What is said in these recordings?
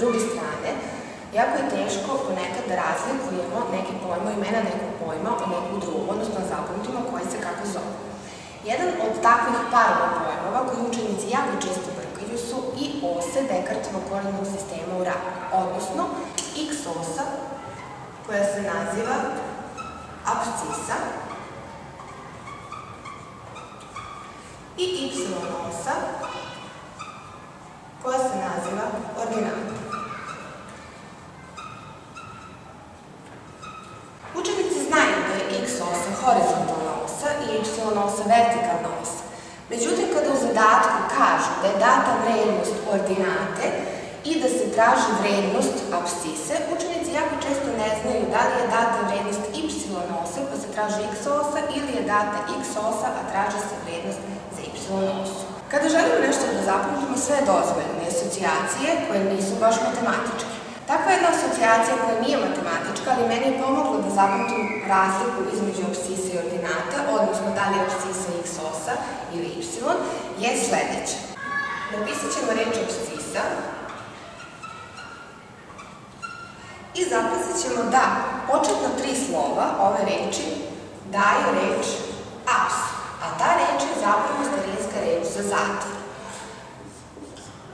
druge strane, jako je teško ponekad da razlikujemo neke pojma, imena nekog pojma od nekog drugog, odnosno zapamtimo koji se kako zove. Jedan od takvih parova pojmova koji učenici jako često brkaju su i ose Descartesovog koordinatnog sistema u ravni, odnosno x osa koja se naziva apscisa i y osa koja se naziva ordinata. Učenici znaju da je x osa horizontalna osa i y osa vertikalna osa. Međutim, kada u zadatku kažu da je data vrednost ordinate i da se traži vrednost apscise, učenici jako često ne znaju da li je data vrednost y ose pa se traži x osa ili je data x osa, a traži se vrednost za y osu. Kada želimo nešto da zapamtimo, sve je dozvoljene asocijacije koje nisu baš matematičke. Takva jedna asocijacija koja nije matematička, ali meni je pomoglo da zapamtim razliku između apscise i ordinata, odnosno da li je apscisa x osa ili y, je sledeća. Napisat ćemo reč apscisa i zapisat ćemo da početna 3 slova ove reči daju reč aps, a ta reč je zapravo starinska reč za zatvor.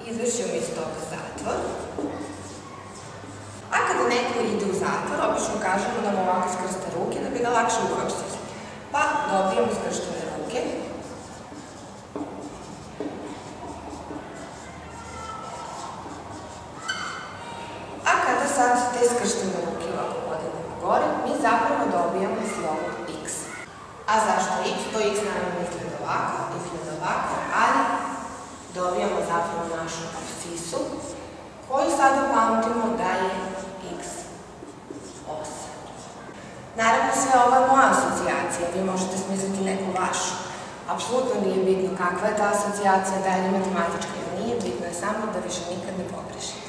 Izvršimo iz toga zatvor. A kada neko ide u zatvor, obično kažemo da mu ovako skrste ruke da bi ga lakše uhapsili. Pa dobijemo skrštene ruke. A kada sad te skrštene ruke ovako podignemo gore, mi zapravo dobijamo slovo x. A zašto x? To x naravno izgleda ovako, ali dobijamo zapravo našu apscisu, koju sada pamtimo da je x osa. Naravno, sve ovo je moja asocijacija, vi možete smisliti neku vašu. Apsolutno nije bitno kakva je ta asocijacija, da li je matematička ili nije, bitno je samo da više nikad ne pogrešite.